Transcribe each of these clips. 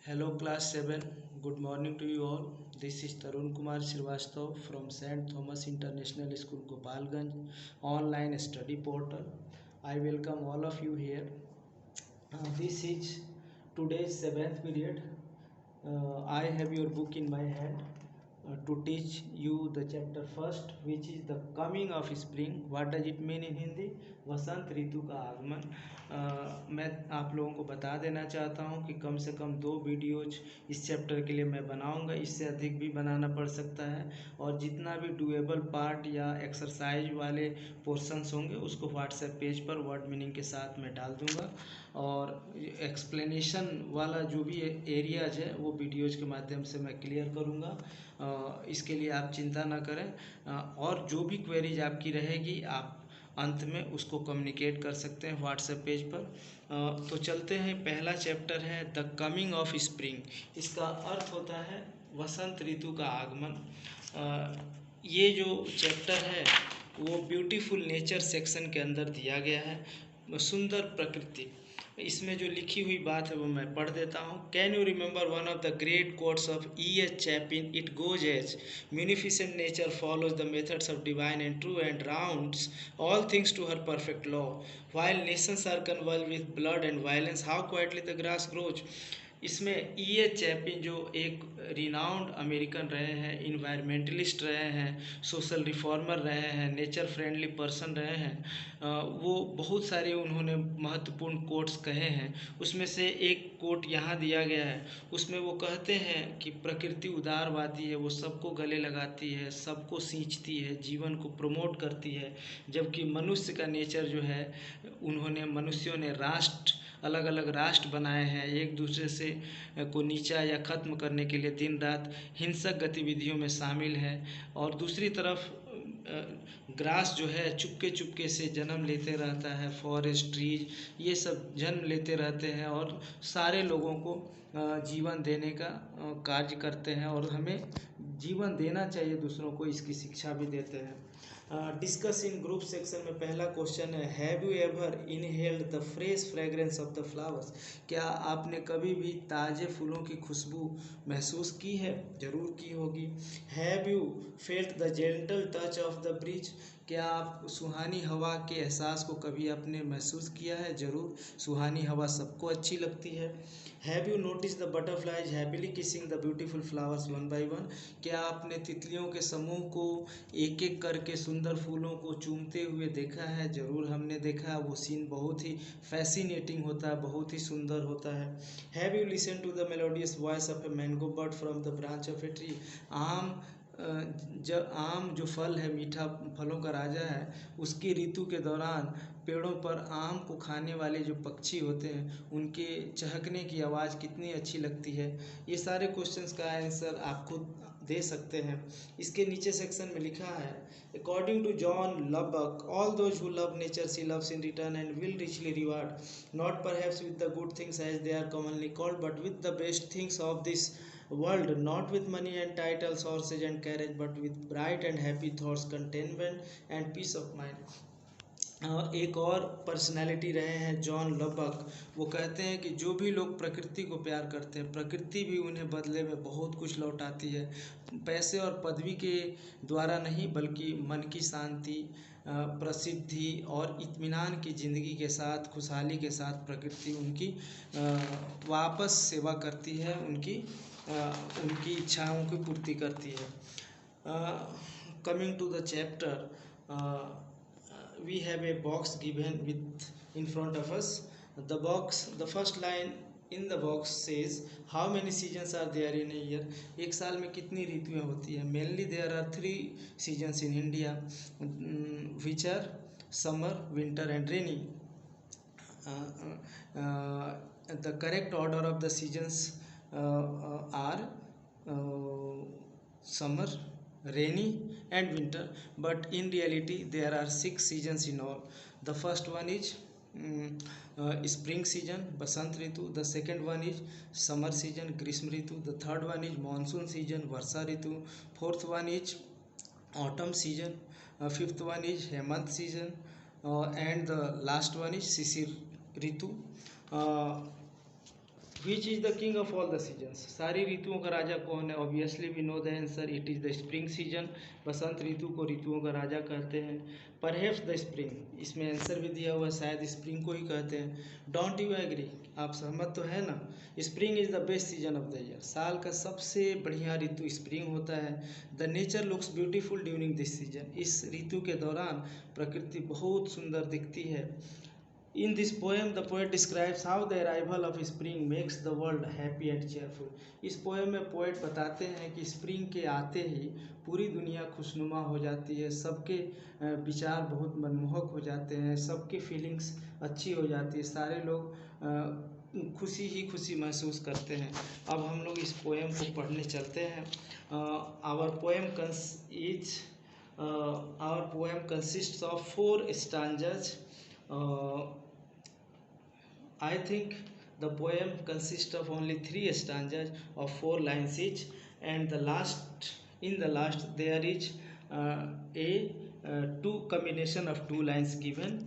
Hello class 7, good morning to you all. This is Tarun Kumar Srivastava from St. Thomas International School Gopalganj online study portal. I welcome all of you here. This is today's 7th period. I have your book in my hand to teach you the chapter first, which is the coming of spring. What does it mean in Hindi? वसंत ऋतु का आगमन। मैं आप लोगों को बता देना चाहता हूँ कि कम से कम 2 वीडियोज इस चैप्टर के लिए मैं बनाऊँगा, इससे अधिक भी बनाना पड़ सकता है। और जितना भी डुएबल पार्ट या एक्सरसाइज वाले पोर्शंस होंगे उसको व्हाट्सएप पेज पर वर्ड मीनिंग के साथ मैं डाल दूँगा, और एक्सप्लेनेशन वाला जो भी एरियाज है वो वीडियोज के माध्यम से मैं क्लियर करूँगा। इसके लिए आप चिंता ना करें, और जो भी क्वेरीज आपकी रहेगी आप अंत में उसको कम्युनिकेट कर सकते हैं व्हाट्सएप पेज पर। तो चलते हैं, पहला चैप्टर है द कमिंग ऑफ स्प्रिंग। इसका अर्थ होता है वसंत ऋतु का आगमन। ये जो चैप्टर है वो ब्यूटीफुल नेचर सेक्शन के अंदर दिया गया है, सुंदर प्रकृति। इसमें जो लिखी हुई बात है वो मैं पढ़ देता हूँ। Can you remember one of the great quotes of E.H. Chapin? It goes as munificent nature follows the methods of divine and true and rounds all things to her perfect law. While nations are convulsed with blood and violence, how quietly the grass grows. इसमें E.H. Chapin जो एक renowned American रहे हैं, environmentalist रहे हैं, social reformer रहे हैं, nature friendly person रहे हैं, वो बहुत सारे उन्होंने महत्वपूर्ण कोट्स कहे हैं। उसमें से एक कोट यहाँ दिया गया है। उसमें वो कहते हैं कि प्रकृति उदारवादी है, वो सबको गले लगाती है, सबको सींचती है, जीवन को प्रमोट करती है। जबकि मनुष्य का नेचर जो है, उन्होंने मनुष्यों ने अलग अलग राष्ट्र बनाए हैं, एक दूसरे से को नीचा या ख़त्म करने के लिए दिन रात हिंसक गतिविधियों में शामिल है। और दूसरी तरफ ग्रास जो है चुपके चुपके से जन्म लेते रहता है, फॉरेस्ट ट्रीज ये सब जन्म लेते रहते हैं और सारे लोगों को जीवन देने का कार्य करते हैं, और हमें जीवन देना चाहिए दूसरों को, इसकी शिक्षा भी देते हैं। डिस्कस इन ग्रुप सेक्शन में पहला क्वेश्चन है, have you ever inhaled the fresh fragrance of the flowers? क्या आपने कभी भी ताज़े फूलों की खुशबू महसूस की है? जरूर की होगी। Have you felt the gentle touch of the breeze? क्या आप सुहानी हवा के एहसास को कभी आपने महसूस किया है? ज़रूर, सुहानी हवा सबको अच्छी लगती है। Have you notice the butterflies happily kissing the beautiful flowers one by one? क्या आपने तितलियों के समूह को एक एक करके सुंदर फूलों को चूमते हुए देखा है? ज़रूर हमने देखा, वो सीन बहुत ही फैसिनेटिंग होता है, बहुत ही सुंदर होता है। Have you listen to the melodious voice of a mango bird from the branch of a tree? आम जो फल है, मीठा फलों का राजा है, उसकी ऋतु के दौरान पेड़ों पर आम को खाने वाले जो पक्षी होते हैं उनके चहकने की आवाज़ कितनी अच्छी लगती है। ये सारे क्वेश्चंस का आंसर आप खुद दे सकते हैं। इसके नीचे सेक्शन में लिखा है, according to John Lubbock, all those who love nature she loves in return and will richly reward, not perhaps with the good things as they are commonly called, but with the best things of this world, not with money and titles, horses and carriage, but with bright and happy thoughts, contentment and peace of mind. एक और personality रहे हैं John लबक। वो कहते हैं कि जो भी लोग प्रकृति को प्यार करते हैं, प्रकृति भी उन्हें बदले में बहुत कुछ लौटाती है। पैसे और पदवी के द्वारा नहीं, बल्कि मन की शांति, प्रसिद्धि और इत्मीनान की ज़िंदगी के साथ, खुशहाली के साथ प्रकृति उनकी वापस सेवा करती है, उनकी इच्छाओं की पूर्ति करती है। Coming to the chapter, we have a box given with in front of us. The first line in the box says, how many seasons are there in a year? एक साल में कितनी ऋतुएं होती है? Mainly there are 3 seasons in India, which are summer, winter and rainy. The correct order of the seasons are summer, rainy and winter, but in reality there are 6 seasons in all. The first one is spring season, basant ritu. The second one is summer season, grishma ritu. The third one is monsoon season, varsha ritu. Fourth one is autumn season. Fifth one is hemant season, and the last one is sisir ritu, which is the king of all the seasons, सारी ऋतुओं का राजा कौन है? Obviously we know the answer, it is the spring season. बसंत ऋतु को ऋतुओं का राजा कहते हैं। परहैप्स द स्प्रिंग, इसमें आंसर भी दिया हुआ है, शायद स्प्रिंग को ही कहते हैं। डोंट यू एग्री, आप सहमत तो है ना? Spring is the best season of the year, साल का सबसे बढ़िया ऋतु स्प्रिंग होता है। The nature looks beautiful during this season, इस ऋतु के दौरान प्रकृति बहुत सुंदर दिखती है। In this poem, the poet describes how the arrival of spring makes the world happy and cheerful. इस पोएम में पोएट बताते हैं कि स्प्रिंग के आते ही पूरी दुनिया खुशनुमा हो जाती है, सबके विचार बहुत मनमोहक हो जाते हैं, सबकी फीलिंग्स अच्छी हो जाती है, सारे लोग खुशी ही खुशी महसूस करते हैं। अब हम लोग इस पोएम को पढ़ने चलते हैं। Our poem consists of 4 stanzas. I think the poem consists of only 3 stanzas of 4 lines each, and in the last there is two combination of 2 lines given.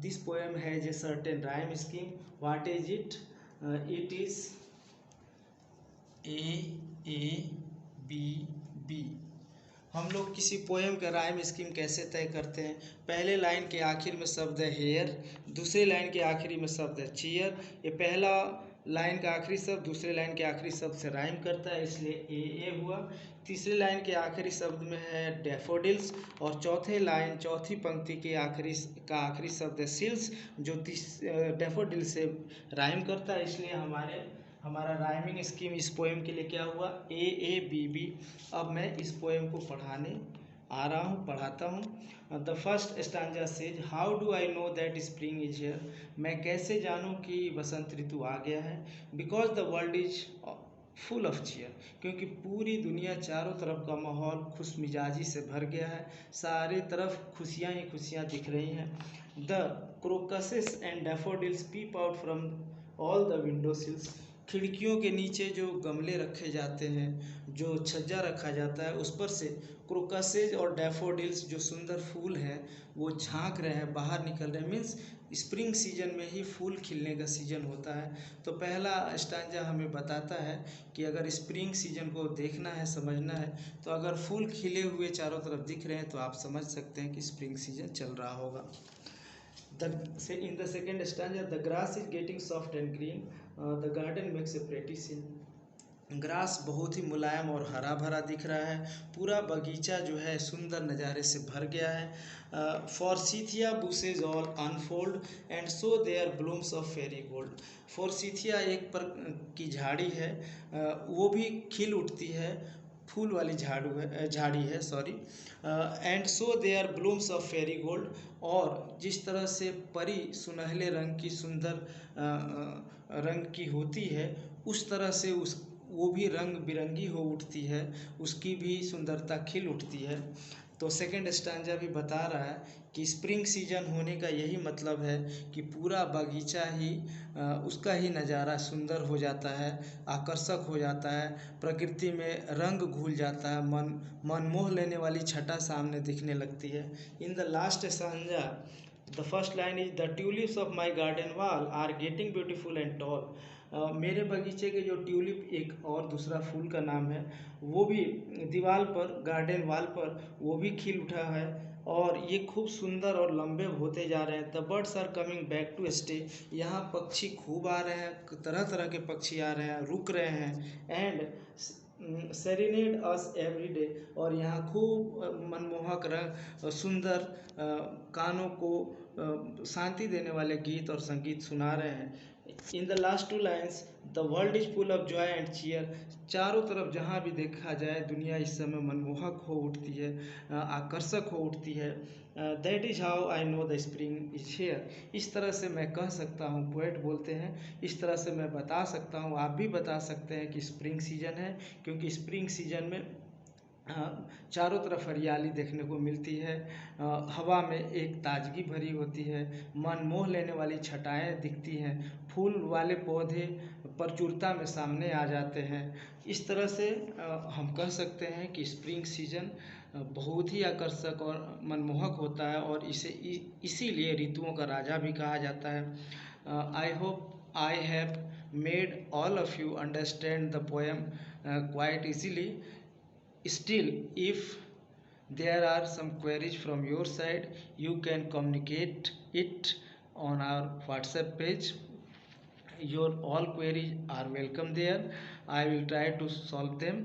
This poem has a certain rhyme scheme. What is it? It is A B B. हम लोग किसी poem का rhyme scheme कैसे तय करते हैं? पहले line के आखिर में शब्द है हेयर, दूसरे लाइन के आखिरी में शब्द है चीयर। ये पहला लाइन का आखिरी शब्द दूसरे लाइन के आखिरी शब्द से राइम करता है, इसलिए ए हुआ। तीसरे लाइन के आखिरी शब्द में है डैफोडिल्स, और चौथी पंक्ति के आखिरी शब्द है सिल्स, जो डैफोडिल से राइम करता है, इसलिए हमारा राइमिंग स्कीम इस पोएम के लिए क्या हुआ? A. अब मैं इस पोएम को पढ़ाता हूँ। The first stanza says, how do I know that spring is here, मैं कैसे जानूँ कि बसंत ऋतु आ गया है? Because the world is full of cheer, क्योंकि पूरी दुनिया चारों तरफ का माहौल खुश मिजाजी से भर गया है, सारे तरफ खुशियाँ ही खुशियाँ दिख रही हैं। The crocuses and daffodils peep out from all the window sills, खिड़कियों के नीचे जो गमले रखे जाते हैं, जो छज्जा रखा जाता है, उस पर से क्रोकसेज और डैफोडिल्स जो सुंदर फूल हैं वो झांक रहे हैं, बाहर निकल रहे हैं। मीन्स स्प्रिंग सीजन में ही फूल खिलने का सीजन होता है। तो पहला स्टांजा हमें बताता है कि अगर स्प्रिंग सीजन को देखना है, समझना है, तो अगर फूल खिले हुए चारों तरफ दिख रहे हैं तो आप समझ सकते हैं कि स्प्रिंग सीजन चल रहा होगा। In the second stanza, the grass is getting soft and green, the garden makes a pretty scene. Grass बहुत ही मुलायम और हरा भरा दिख रहा है, पूरा बगीचा जो है सुंदर नज़ारे से भर गया है। Forsythia bushes all unfold and so there blooms of fairy gold, forsythia एक पर की झाड़ी है, वो भी खिल उठती है, फूल वाली झाड़ी है sorry. And so there blooms of fairy gold, और जिस तरह से परी सुनहले रंग की सुंदर रंग की होती है, उस तरह से वो भी रंग बिरंगी हो उठती है, उसकी भी सुंदरता खिल उठती है। तो सेकंड स्टांजा भी बता रहा है कि स्प्रिंग सीजन होने का यही मतलब है कि पूरा बगीचा ही उसका ही नज़ारा सुंदर हो जाता है, आकर्षक हो जाता है, प्रकृति में रंग घुल जाता है, मन मोह लेने वाली छटा सामने दिखने लगती है। In the last stanza the first line is, the tulips of my garden wall are getting beautiful and tall, मेरे बगीचे के जो ट्यूलिप एक और दूसरा फूल का नाम है, वो भी दीवार पर, गार्डन वॉल पर वो भी खिल उठा है, और ये खूब सुंदर और लंबे होते जा रहे हैं। The birds are coming back to stay, यहाँ पक्षी खूब आ रहे हैं, तरह तरह के पक्षी आ रहे हैं, रुक रहे हैं। And serenade us every day, और यहाँ खूब मनमोहक रंग सुंदर कानों को शांति देने वाले गीत और संगीत सुना रहे हैं। In the last 2 lines, the world is full of joy and cheer, चारों तरफ जहाँ भी देखा जाए दुनिया इस समय मनमोहक हो उठती है, आकर्षक हो उठती है। That is how I know the spring is here, इस तरह से मैं कह सकता हूँ, पोएट बोलते हैं, इस तरह से मैं बता सकता हूँ, आप भी बता सकते हैं कि स्प्रिंग सीजन है, क्योंकि स्प्रिंग सीजन में चारों तरफ हरियाली देखने को मिलती है, हवा में एक ताजगी भरी होती है, मन मोह लेने वाली छटाएं दिखती हैं, फूल वाले पौधे प्रचुरता में सामने आ जाते हैं। इस तरह से हम कह सकते हैं कि स्प्रिंग सीजन बहुत ही आकर्षक और मनमोहक होता है, और इसीलिए ऋतुओं का राजा भी कहा जाता है। I hope I have made all of you understand the poem quite easily. Still, if there are some queries from your side, you can communicate it on our WhatsApp page. Your all queries are welcome there. I will try to solve them.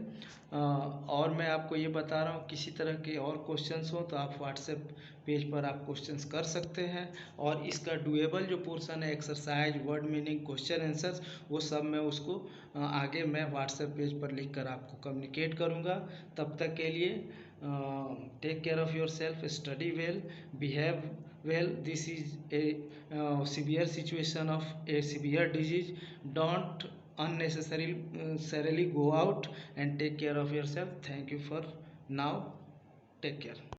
और मैं आपको ये बता रहा हूँ, किसी तरह के और क्वेश्चंस हो तो आप व्हाट्सएप पेज पर आप क्वेश्चंस कर सकते हैं। और इसका डुएबल जो पोर्शन है, exercise, word meaning, question answers, वो सब मैं उसको आगे मैं व्हाट्सएप पेज पर लिख कर आपको कम्युनिकेट करूँगा। तब तक के लिए take care of yourself, study well, behave well. This is a severe situation of a severe disease. Don't unnecessarily go out and take care of yourself. Thank you for now. Take care.